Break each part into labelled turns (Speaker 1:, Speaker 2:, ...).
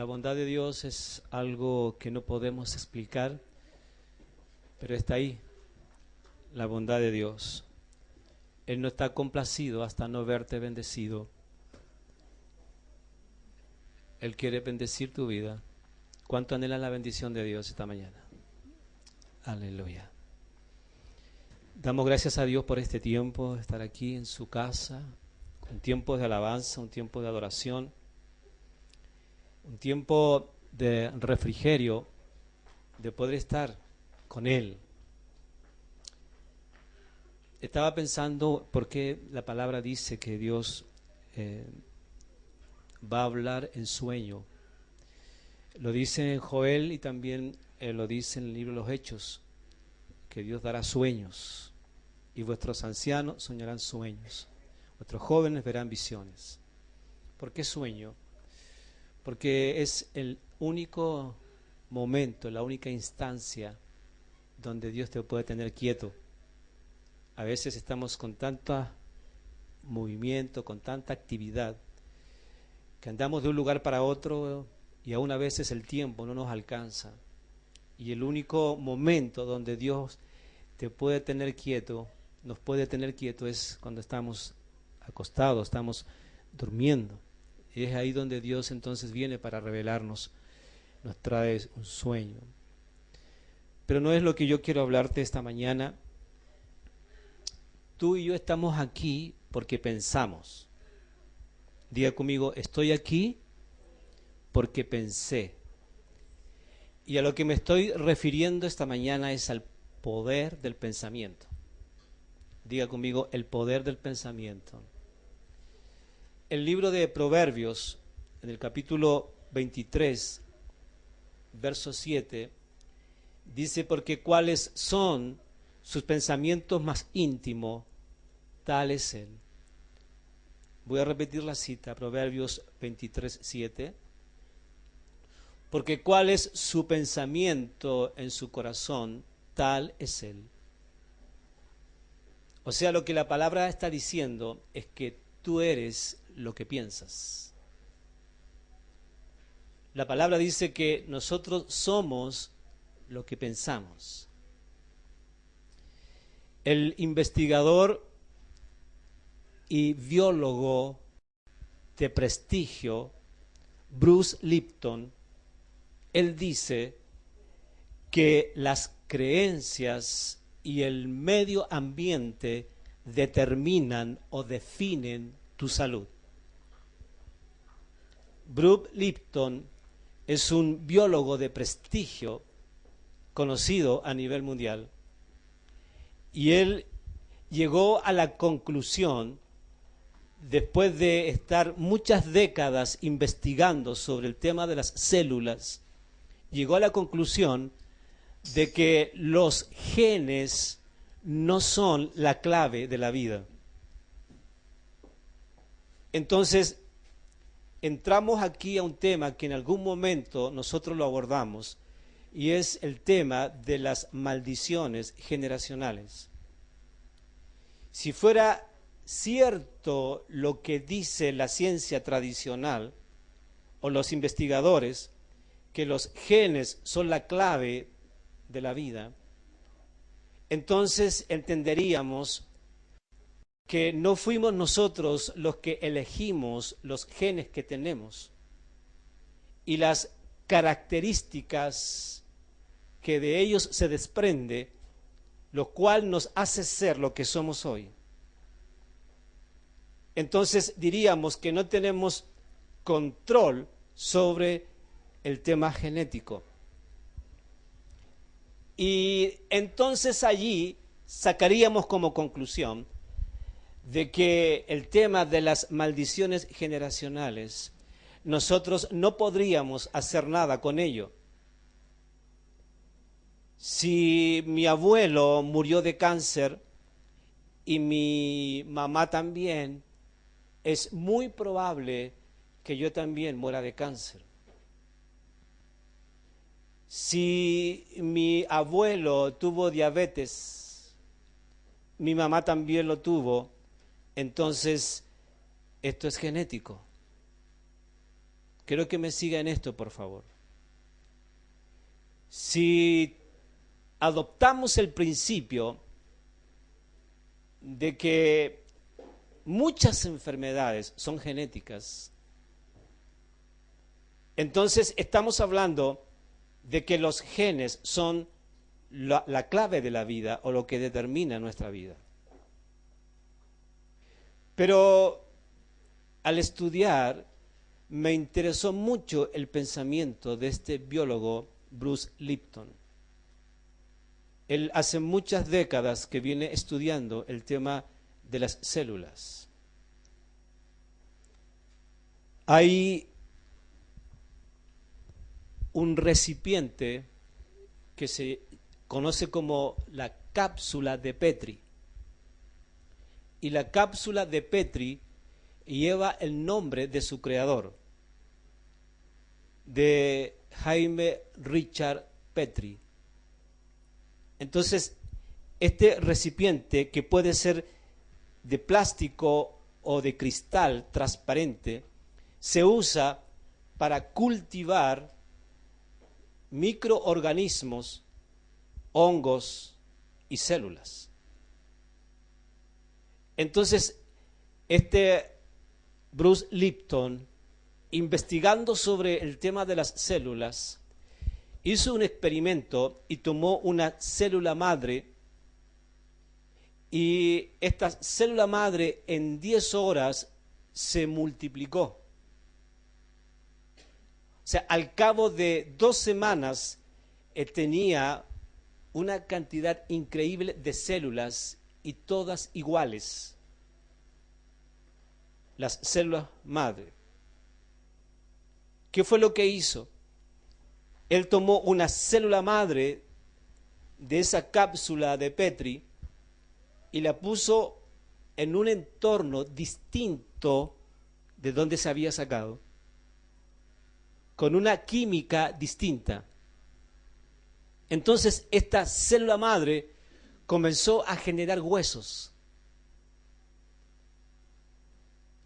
Speaker 1: La bondad de Dios es algo que no podemos explicar, pero está ahí, la bondad de Dios. Él no está complacido hasta no verte bendecido. Él quiere bendecir tu vida. ¿Cuánto anhelan la bendición de Dios esta mañana? Aleluya. Damos gracias a Dios por este tiempo, estar aquí en su casa, un tiempo de alabanza, un tiempo de adoración, un tiempo de refrigerio, de poder estar con Él. Estaba pensando por qué la palabra dice que Dios va a hablar en sueño. Lo dice en Joel y también lo dice en el libro de los Hechos, que Dios dará sueños y vuestros ancianos soñarán sueños, vuestros jóvenes verán visiones. ¿Por qué sueño? Porque es el único momento, la única instancia donde Dios te puede tener quieto. A veces estamos con tanto movimiento, con tanta actividad, que andamos de un lugar para otro y aún a veces el tiempo no nos alcanza. Y el único momento donde Dios te puede tener quieto, nos puede tener quieto, es cuando estamos acostados, estamos durmiendo. Y es ahí donde Dios entonces viene para revelarnos, nos trae un sueño. Pero no es lo que yo quiero hablarte esta mañana. Tú y yo estamos aquí porque pensamos. Diga conmigo, estoy aquí porque pensé. Y a lo que me estoy refiriendo esta mañana es al poder del pensamiento. Diga conmigo, el poder del pensamiento. El libro de Proverbios, en el capítulo 23, verso 7, dice, porque cuáles son sus pensamientos más íntimos, tal es Él. Voy a repetir la cita, Proverbios 23, 7. Porque cuál es su pensamiento en su corazón, tal es Él. O sea, lo que la palabra está diciendo es que tú eres lo que piensas. La palabra dice que nosotros somos lo que pensamos. El investigador y biólogo de prestigio, Bruce Lipton, él dice que las creencias y el medio ambiente determinan o definen tu salud. Bruce Lipton es un biólogo de prestigio conocido a nivel mundial y él llegó a la conclusión, después de estar muchas décadas investigando sobre el tema de las células, llegó a la conclusión de que los genes no son la clave de la vida. Entonces, entramos aquí a un tema que en algún momento nosotros lo abordamos, y es el tema de las maldiciones generacionales. Si fuera cierto lo que dice la ciencia tradicional o los investigadores, que los genes son la clave de la vida, entonces entenderíamos que no fuimos nosotros los que elegimos los genes que tenemos y las características que de ellos se desprende, lo cual nos hace ser lo que somos hoy. Entonces diríamos que no tenemos control sobre el tema genético. Y entonces allí sacaríamos como conclusión de que el tema de las maldiciones generacionales, nosotros no podríamos hacer nada con ello. Si mi abuelo murió de cáncer y mi mamá también, es muy probable que yo también muera de cáncer. Si mi abuelo tuvo diabetes, mi mamá también lo tuvo, entonces esto es genético. Quiero que me siga en esto, por favor. Si adoptamos el principio de que muchas enfermedades son genéticas, entonces estamos hablando de que los genes son la clave de la vida o lo que determina nuestra vida. Pero al estudiar me interesó mucho el pensamiento de este biólogo Bruce Lipton. Él hace muchas décadas que viene estudiando el tema de las células. Hay un recipiente que se conoce como la cápsula de Petri. Y la cápsula de Petri lleva el nombre de su creador, de Jaime Richard Petri. Entonces, este recipiente, que puede ser de plástico o de cristal transparente, se usa para cultivar microorganismos, hongos y células. Entonces, este Bruce Lipton, investigando sobre el tema de las células, hizo un experimento y tomó una célula madre, y esta célula madre en 10 horas se multiplicó. O sea, al cabo de 2 semanas tenía una cantidad increíble de células y todas iguales. Las células madre. ¿Qué fue lo que hizo? Él tomó una célula madre de esa cápsula de Petri y la puso en un entorno distinto de donde se había sacado, con una química distinta. Entonces esta célula madre comenzó a generar huesos.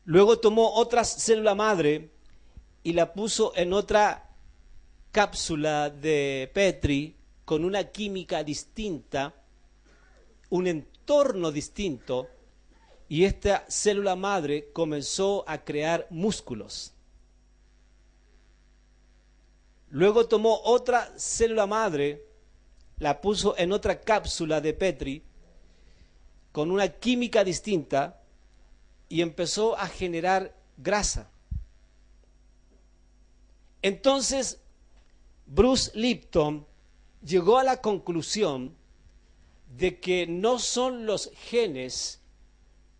Speaker 1: Luego tomó otra célula madre y la puso en otra cápsula de Petri con una química distinta, un entorno distinto, y esta célula madre comenzó a crear músculos. Luego tomó otra célula madre, la puso en otra cápsula de Petri con una química distinta y empezó a generar grasa. Entonces, Bruce Lipton llegó a la conclusión de que no son los genes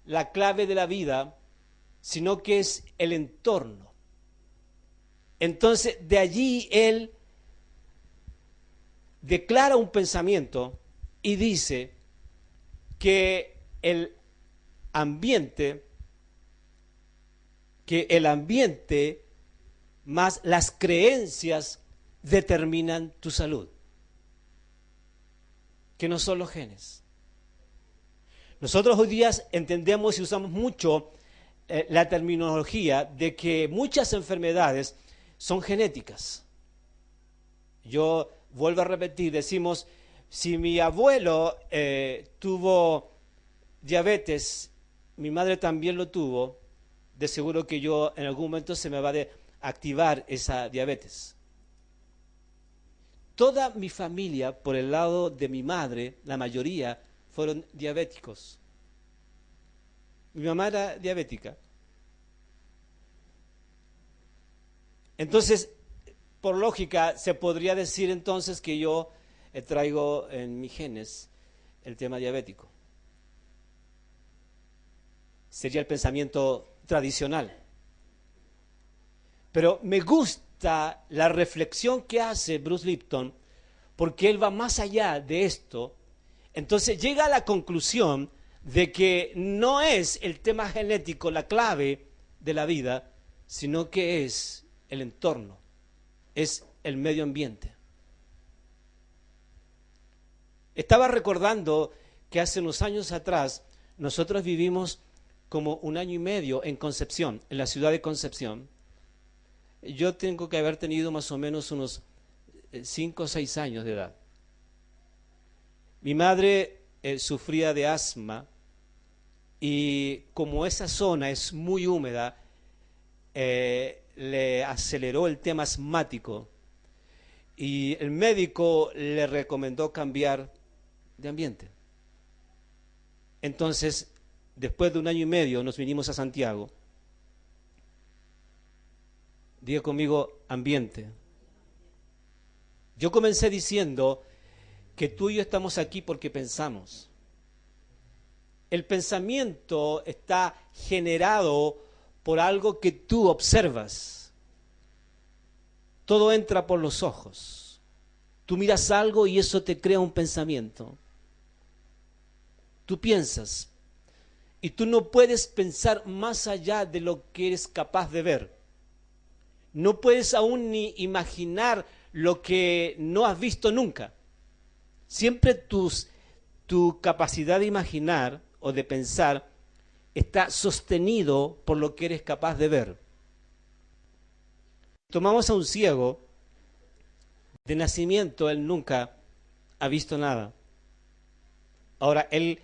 Speaker 1: la clave de la vida, sino que es el entorno. Entonces, de allí él declara un pensamiento y dice que el ambiente más las creencias determinan tu salud, que no son los genes. Nosotros hoy día entendemos y usamos mucho la terminología de que muchas enfermedades son genéticas. Yo vuelvo a repetir, decimos, si mi abuelo tuvo diabetes, mi madre también lo tuvo, de seguro que yo en algún momento se me va a activar esa diabetes. Toda mi familia, por el lado de mi madre, la mayoría fueron diabéticos. Mi mamá era diabética. Entonces, por lógica, se podría decir entonces que yo traigo en mis genes el tema diabético. Sería el pensamiento tradicional. Pero me gusta la reflexión que hace Bruce Lipton, porque él va más allá de esto. Entonces llega a la conclusión de que no es el tema genético la clave de la vida, sino que es el entorno, es el medio ambiente. Estaba recordando que hace unos años atrás nosotros vivimos como 1 año y medio en Concepción, en la ciudad de Concepción. yo tengo que haber tenido más o menos unos 5 o 6 años de edad. Mi madre sufría de asma y como esa zona es muy húmeda, le aceleró el tema asmático y el médico le recomendó cambiar de ambiente. Entonces, después de 1 año y medio nos vinimos a Santiago. Diga conmigo, ambiente. Yo comencé diciendo que tú y yo estamos aquí porque pensamos. El pensamiento está generado por algo que tú observas. Todo entra por los ojos. Tú miras algo y eso te crea un pensamiento. Tú piensas y tú no puedes pensar más allá de lo que eres capaz de ver. No puedes aún ni imaginar lo que no has visto nunca. Siempre tu capacidad de imaginar o de pensar está sostenido por lo que eres capaz de ver. Tomamos a un ciego, de nacimiento él nunca ha visto nada. Ahora, él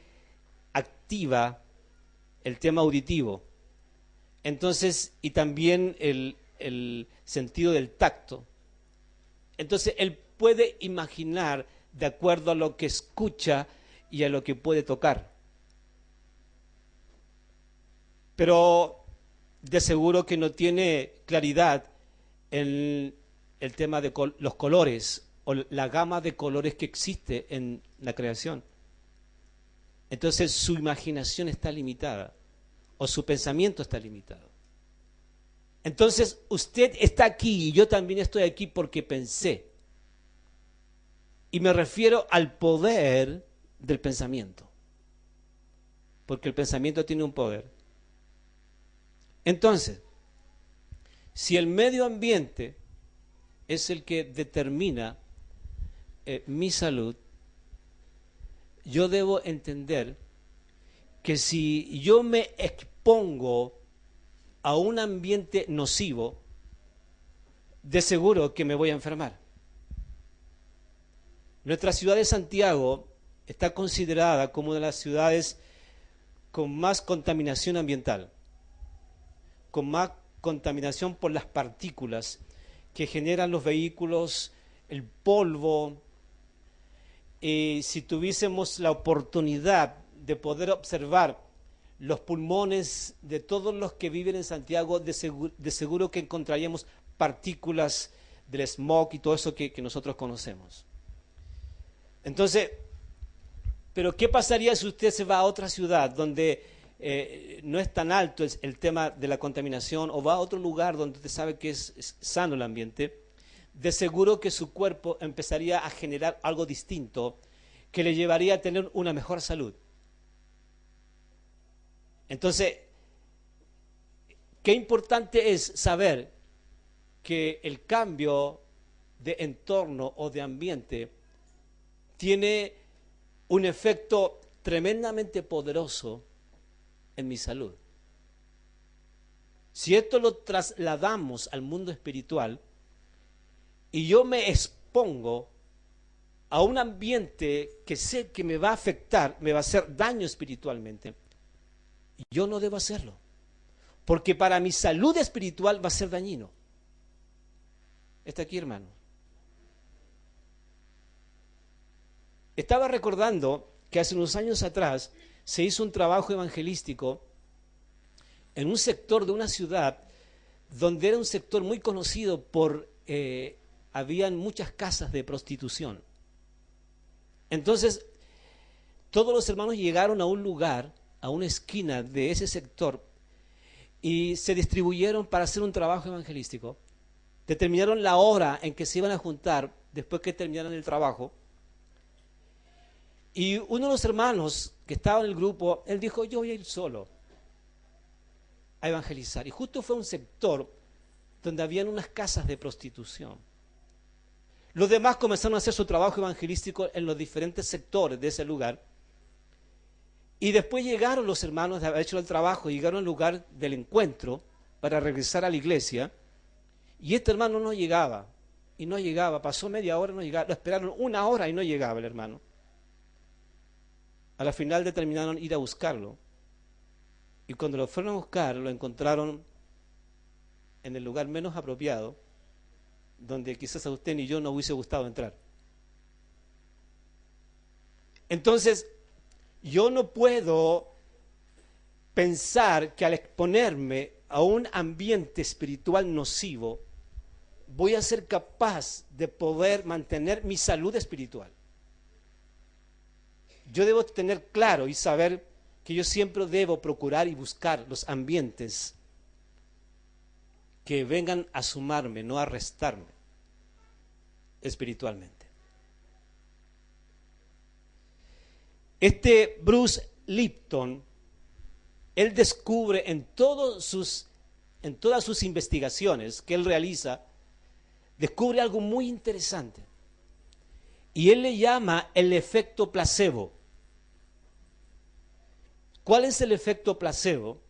Speaker 1: activa el tema auditivo, entonces, y también el sentido del tacto. Entonces, él puede imaginar de acuerdo a lo que escucha y a lo que puede tocar. Pero de seguro que no tiene claridad en el tema de los colores o la gama de colores que existe en la creación. Entonces su imaginación está limitada o su pensamiento está limitado. Entonces usted está aquí y yo también estoy aquí porque pensé. Y me refiero al poder del pensamiento. Porque el pensamiento tiene un poder. Entonces, si el medio ambiente es el que determina mi salud, yo debo entender que si yo me expongo a un ambiente nocivo, de seguro que me voy a enfermar. Nuestra ciudad de Santiago está considerada como una de las ciudades con más contaminación ambiental, con más contaminación por las partículas que generan los vehículos, el polvo. Si tuviésemos la oportunidad de poder observar los pulmones de todos los que viven en Santiago, de seguro que encontraríamos partículas del smog y todo eso que nosotros conocemos. Entonces, pero ¿qué pasaría si usted se va a otra ciudad donde no es tan alto el tema de la contaminación, o va a otro lugar donde usted sabe que es sano el ambiente? De seguro que su cuerpo empezaría a generar algo distinto que le llevaría a tener una mejor salud. Entonces, qué importante es saber que el cambio de entorno o de ambiente tiene un efecto tremendamente poderoso en mi salud. Si esto lo trasladamos al mundo espiritual y yo me expongo a un ambiente que sé que me va a afectar, me va a hacer daño espiritualmente, yo no debo hacerlo, porque para mi salud espiritual va a ser dañino. ¿Está aquí, hermano? Estaba recordando que hace unos años atrás se hizo un trabajo evangelístico en un sector de una ciudad donde era un sector muy conocido por, habían muchas casas de prostitución. Entonces, todos los hermanos llegaron a un lugar, a una esquina de ese sector, y se distribuyeron para hacer un trabajo evangelístico. Determinaron la hora en que se iban a juntar después que terminaran el trabajo. Y uno de los hermanos que estaba en el grupo, él dijo, yo voy a ir solo a evangelizar. Y justo fue un sector donde habían unas casas de prostitución. Los demás comenzaron a hacer su trabajo evangelístico en los diferentes sectores de ese lugar. Y después llegaron los hermanos de haber hecho el trabajo, llegaron al lugar del encuentro para regresar a la iglesia. Y este hermano no llegaba, y no llegaba, pasó media hora, no llegaba, lo esperaron 1 hora y no llegaba el hermano. A la final determinaron ir a buscarlo. Y cuando lo fueron a buscar, lo encontraron en el lugar menos apropiado, donde quizás a usted ni yo no hubiese gustado entrar. Entonces, yo no puedo pensar que al exponerme a un ambiente espiritual nocivo, voy a ser capaz de poder mantener mi salud espiritual. Yo debo tener claro y saber que yo siempre debo procurar y buscar los ambientes que vengan a sumarme, no a restarme espiritualmente. Este Bruce Lipton, él descubre en todas sus investigaciones que él realiza, descubre algo muy interesante. Y él le llama el efecto placebo. ¿Cuál es el efecto placebo?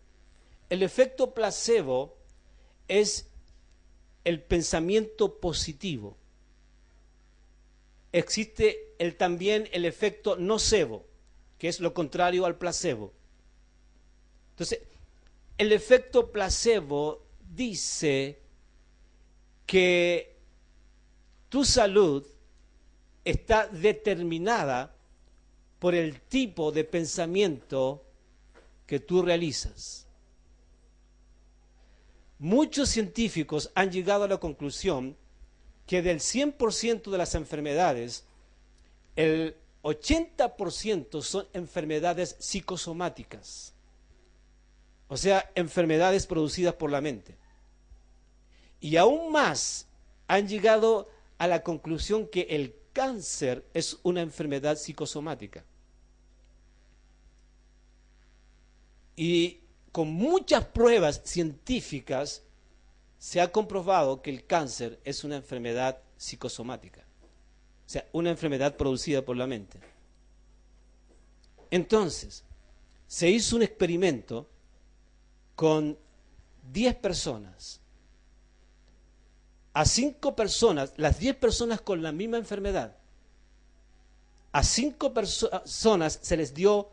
Speaker 1: El efecto placebo es el pensamiento positivo. Existe también el efecto nocebo, que es lo contrario al placebo. Entonces, el efecto placebo dice que tu salud está determinada por el tipo de pensamiento que tú realizas. Muchos científicos han llegado a la conclusión que del 100% de las enfermedades, el 80% son enfermedades psicosomáticas, o sea, enfermedades producidas por la mente. Y aún más han llegado a la conclusión que el cáncer es una enfermedad psicosomática. Y con muchas pruebas científicas se ha comprobado que el cáncer es una enfermedad psicosomática, o sea, una enfermedad producida por la mente. Entonces, se hizo un experimento con 10 personas. A 5 personas, las 10 personas con la misma enfermedad, a 5 personas se les dio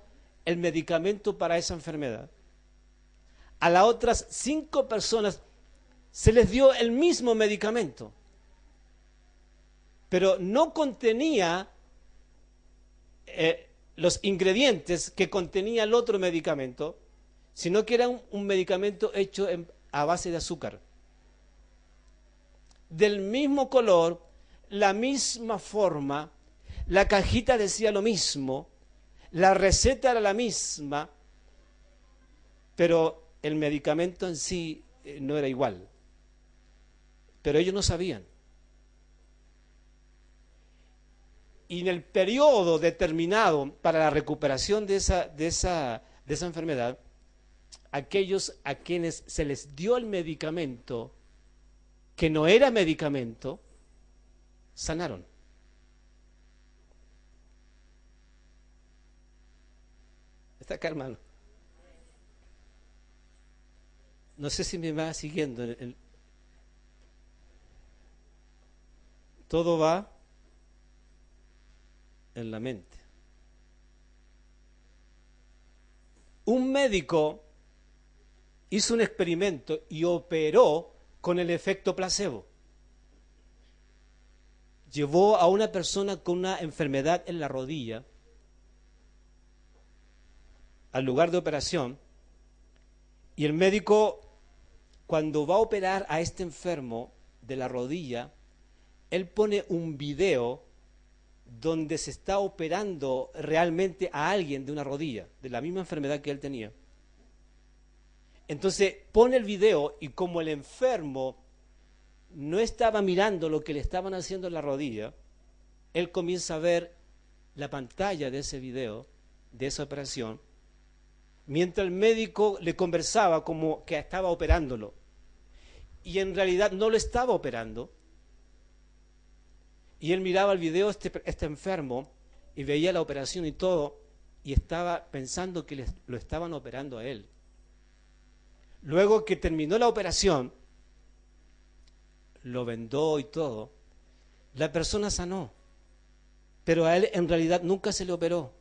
Speaker 1: el medicamento para esa enfermedad. A las otras 5 personas se les dio el mismo medicamento, pero no contenía los ingredientes que contenía el otro medicamento, sino que era un medicamento hecho a base de azúcar. Del mismo color, la misma forma, la cajita decía lo mismo, la receta era la misma, pero el medicamento en sí no era igual. Pero ellos no sabían. Y en el periodo determinado para la recuperación de esa enfermedad, aquellos a quienes se les dio el medicamento que no era medicamento, sanaron. Está acá, hermano. No sé si me va siguiendo. Todo va en la mente. Un médico hizo un experimento y operó con el efecto placebo. Llevó a una persona con una enfermedad en la rodilla al lugar de operación, y el médico, cuando va a operar a este enfermo de la rodilla, él pone un video donde se está operando realmente a alguien de una rodilla, de la misma enfermedad que él tenía. Entonces pone el video, y como el enfermo no estaba mirando lo que le estaban haciendo en la rodilla, él comienza a ver la pantalla de ese video, de esa operación, mientras el médico le conversaba como que estaba operándolo. Y en realidad no lo estaba operando. Y él miraba el video, este enfermo, y veía la operación y todo, y estaba pensando que lo estaban operando a él. Luego que terminó la operación, lo vendó y todo, la persona sanó, pero a él en realidad nunca se le operó.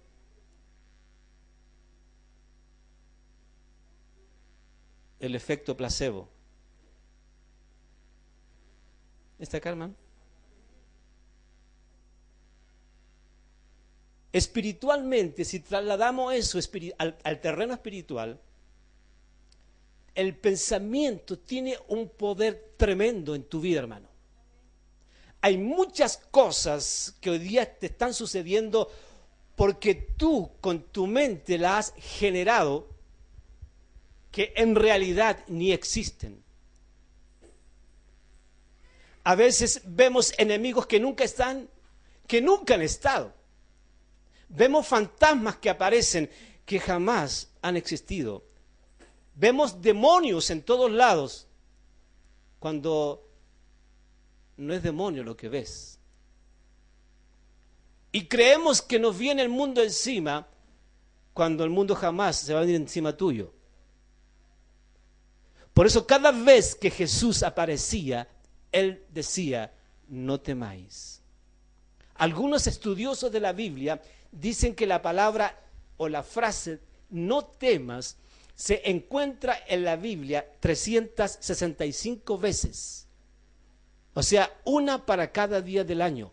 Speaker 1: El efecto placebo. ¿Está acá, hermano? Espiritualmente, si trasladamos eso al terreno espiritual, el pensamiento tiene un poder tremendo en tu vida, hermano. Hay muchas cosas que hoy día te están sucediendo porque tú con tu mente las has generado que en realidad ni existen. A veces vemos enemigos que nunca están, que nunca han estado. Vemos fantasmas que aparecen que jamás han existido. Vemos demonios en todos lados cuando no es demonio lo que ves. Y creemos que nos viene el mundo encima cuando el mundo jamás se va a venir encima tuyo. Por eso cada vez que Jesús aparecía, Él decía, no temáis. Algunos estudiosos de la Biblia dicen que la palabra o la frase no temas se encuentra en la Biblia 365 veces. O sea, una para cada día del año.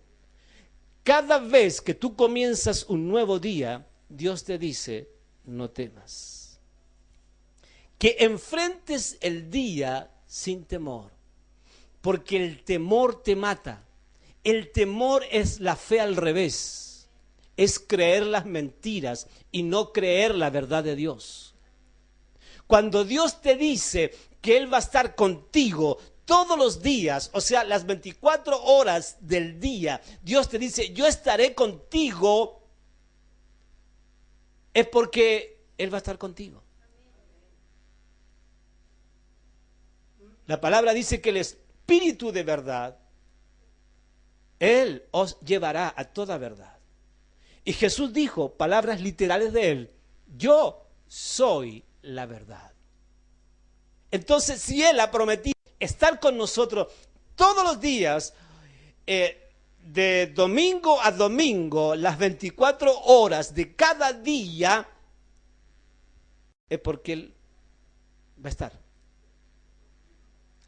Speaker 1: Cada vez que tú comienzas un nuevo día, Dios te dice, no temas. Que enfrentes el día sin temor, porque el temor te mata. El temor es la fe al revés, es creer las mentiras y no creer la verdad de Dios. Cuando Dios te dice que Él va a estar contigo todos los días, o sea, las 24 horas del día, Dios te dice, yo estaré contigo, es porque Él va a estar contigo. La palabra dice que el Espíritu de verdad, Él os llevará a toda verdad. Y Jesús dijo, palabras literales de Él, yo soy la verdad. Entonces, si Él ha prometido estar con nosotros todos los días, de domingo a domingo, las 24 horas de cada día, es porque Él va a estar.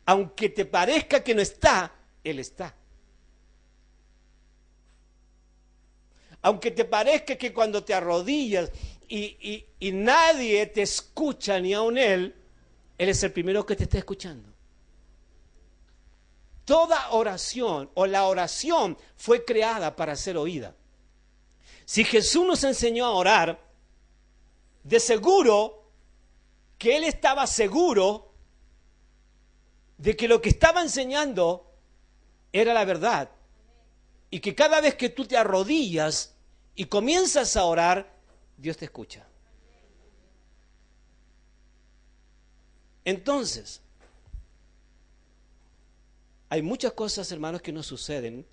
Speaker 1: Aunque te parezca que no está, Él está. Aunque te parezca que cuando te arrodillas y nadie te escucha, ni aun Él es el primero que te está escuchando. Toda oración o la oración fue creada para ser oída. Si Jesús nos enseñó a orar, de seguro que Él estaba seguro de que lo que estaba enseñando era la verdad. Y que cada vez que tú te arrodillas y comienzas a orar, Dios te escucha. Entonces, hay muchas cosas, hermanos, que nos suceden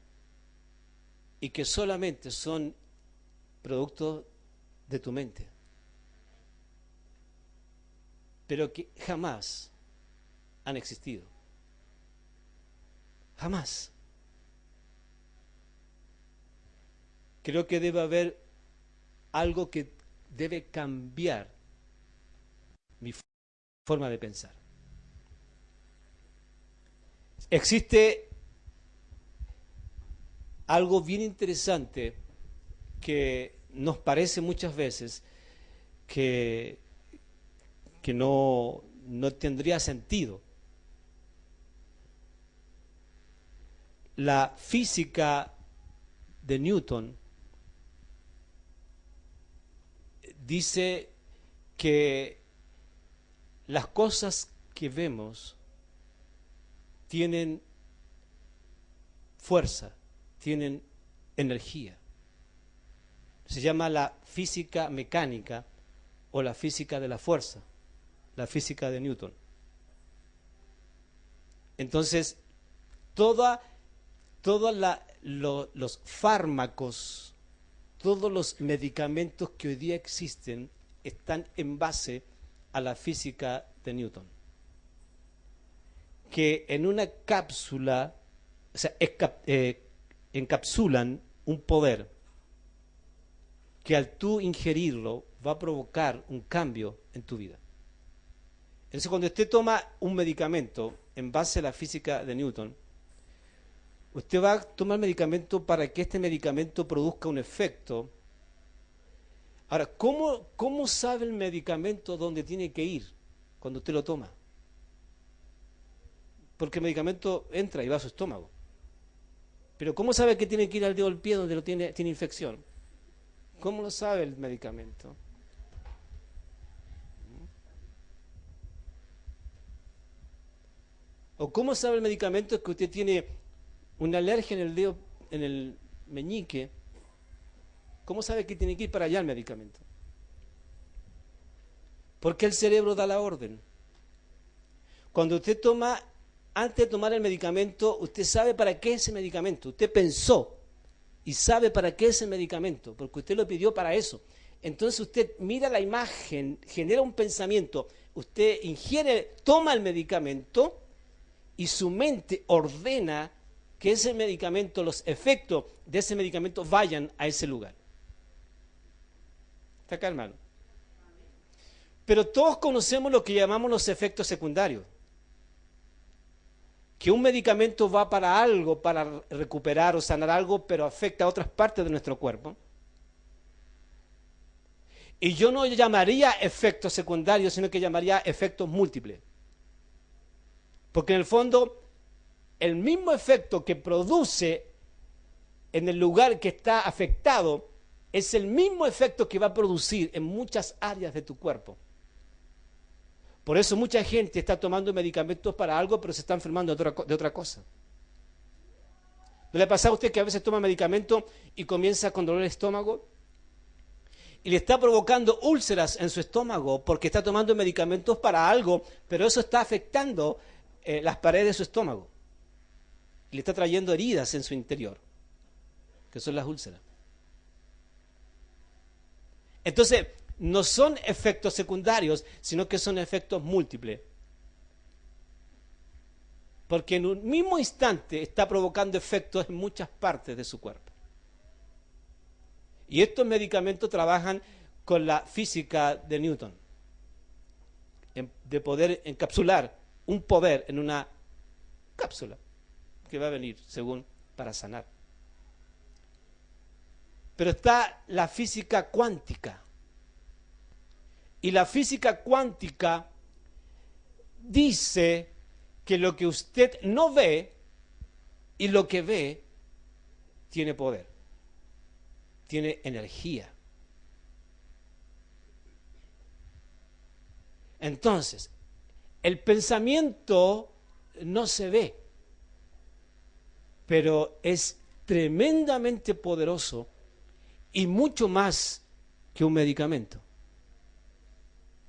Speaker 1: y que solamente son producto de tu mente, pero que jamás han existido. Jamás. Creo que debe haber algo que debe cambiar mi forma de pensar. Existe algo bien interesante que nos parece muchas veces que no tendría sentido. La física de Newton dice que las cosas que vemos tienen fuerza, tienen energía. Se llama la física mecánica o la física de la fuerza, la física de Newton. Entonces, todos los fármacos, todos los medicamentos que hoy día existen están en base a la física de Newton. Que en una cápsula o sea, encapsulan un poder que al tú ingerirlo va a provocar un cambio en tu vida. Entonces, cuando usted toma un medicamento en base a la física de Newton, usted va a tomar medicamento para que este medicamento produzca un efecto. Ahora, ¿cómo sabe el medicamento dónde tiene que ir cuando usted lo toma? Porque el medicamento entra y va a su estómago. Pero ¿cómo sabe que tiene que ir al dedo del pie donde tiene infección? ¿Cómo lo sabe el medicamento? ¿O cómo sabe el medicamento que usted tiene una alergia en el dedo, en el meñique? ¿Cómo sabe que tiene que ir para allá el medicamento? Porque el cerebro da la orden. Cuando usted toma, antes de tomar el medicamento, usted sabe para qué es ese medicamento. Usted pensó y sabe para qué es el medicamento, porque usted lo pidió para eso. Entonces usted mira la imagen, genera un pensamiento, usted ingiere, toma el medicamento y su mente ordena que ese medicamento, los efectos de ese medicamento vayan a ese lugar. ¿Está acá, hermano? Pero todos conocemos lo que llamamos los efectos secundarios. Que un medicamento va para algo, para recuperar o sanar algo, pero afecta a otras partes de nuestro cuerpo. Y yo no llamaría efectos secundarios, sino que llamaría efectos múltiples. Porque en el fondo, el mismo efecto que produce en el lugar que está afectado, es el mismo efecto que va a producir en muchas áreas de tu cuerpo. Por eso mucha gente está tomando medicamentos para algo, pero se está enfermando de otra cosa. ¿No le pasa a usted que a veces toma medicamento y comienza con dolor de estómago? Y le está provocando úlceras en su estómago porque está tomando medicamentos para algo, pero eso está afectando las paredes de su estómago. Y le está trayendo heridas en su interior, que son las úlceras. Entonces, no son efectos secundarios, sino que son efectos múltiples. Porque en un mismo instante está provocando efectos en muchas partes de su cuerpo. Y estos medicamentos trabajan con la física de Newton, de poder encapsular un poder en una cápsula que va a venir, según, para sanar. Pero está la física cuántica. Y la física cuántica dice que lo que usted no ve y lo que ve tiene poder, tiene energía. Entonces, el pensamiento no se ve, pero es tremendamente poderoso y mucho más que un medicamento.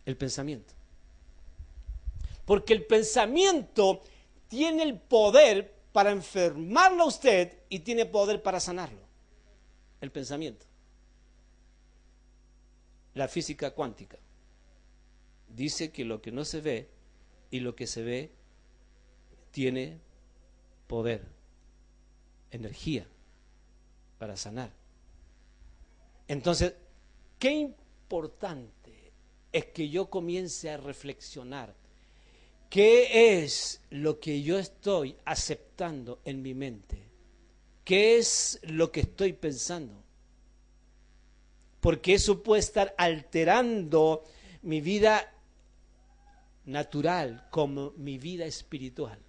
Speaker 1: El pensamiento. Porque el pensamiento tiene el poder para enfermarlo a usted y tiene poder para sanarlo. El pensamiento. La física cuántica dice que lo que no se ve y lo que se ve tiene poder, energía para sanar. Entonces, qué importante es que yo comience a reflexionar qué es lo que yo estoy aceptando en mi mente, qué es lo que estoy pensando, porque eso puede estar alterando mi vida natural como mi vida espiritual.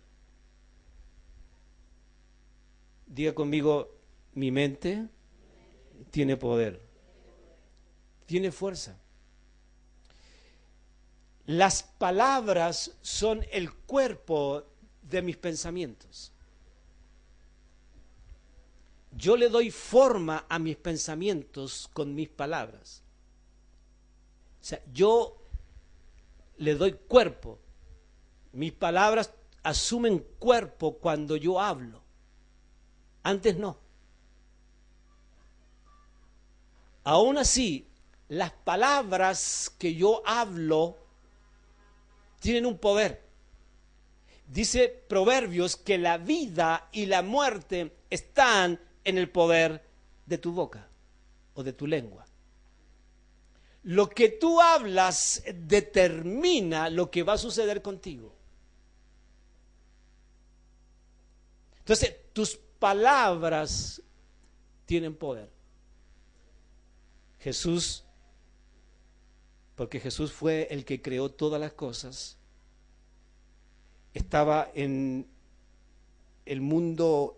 Speaker 1: Diga conmigo, mi mente tiene poder, tiene fuerza. Las palabras son el cuerpo de mis pensamientos. Yo le doy forma a mis pensamientos con mis palabras. O sea, yo le doy cuerpo. Mis palabras asumen cuerpo cuando yo hablo. Antes no. Aún así, las palabras que yo hablo tienen un poder. Dice Proverbios que la vida y la muerte están en el poder de tu boca o de tu lengua. Lo que tú hablas determina lo que va a suceder contigo. Entonces, tus palabras tienen poder. Jesús, porque Jesús fue el que creó todas las cosas, estaba en el mundo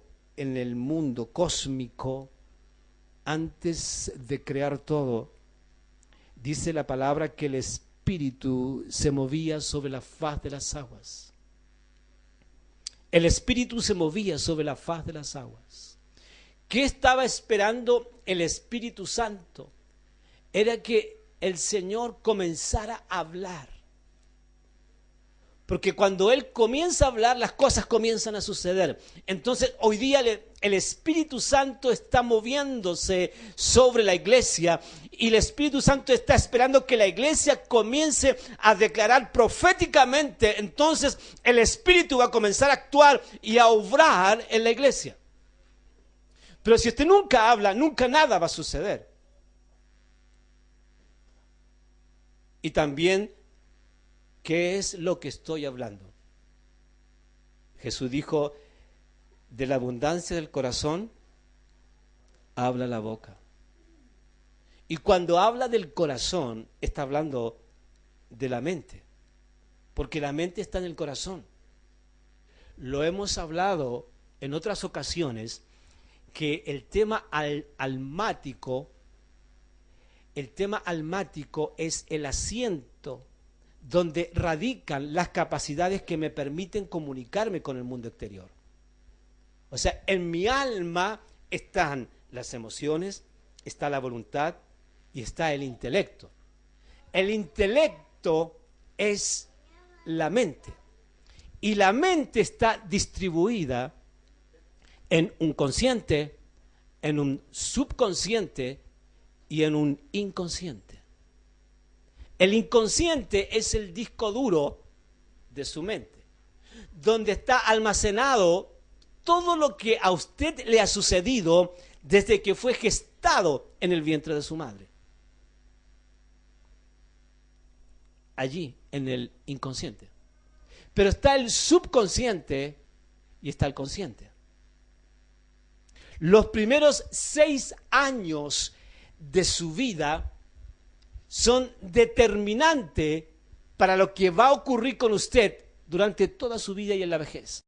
Speaker 1: cósmico antes de crear todo. Dice la palabra que el Espíritu se movía sobre la faz de las aguas. El Espíritu se movía sobre la faz de las aguas. ¿Qué estaba esperando el Espíritu Santo? Era que el Señor comenzara a hablar. Porque cuando Él comienza a hablar, las cosas comienzan a suceder. Entonces, hoy día el Espíritu Santo está moviéndose sobre la iglesia y el Espíritu Santo está esperando que la iglesia comience a declarar proféticamente. Entonces, el Espíritu va a comenzar a actuar y a obrar en la iglesia. Pero si usted nunca habla, nunca nada va a suceder. Y también, ¿qué es lo que estoy hablando? Jesús dijo, de la abundancia del corazón, habla la boca. Y cuando habla del corazón, está hablando de la mente, porque la mente está en el corazón. Lo hemos hablado en otras ocasiones, que el tema almático es el asiento donde radican las capacidades que me permiten comunicarme con el mundo exterior. O sea, en mi alma están las emociones, está la voluntad y está el intelecto. El intelecto es la mente. Y la mente está distribuida en un consciente, en un subconsciente y en un inconsciente. El inconsciente es el disco duro de su mente, donde está almacenado todo lo que a usted le ha sucedido desde que fue gestado en el vientre de su madre. Allí, en el inconsciente. Pero está el subconsciente y está el consciente. Los primeros 6 años de su vida son determinantes para lo que va a ocurrir con usted durante toda su vida y en la vejez.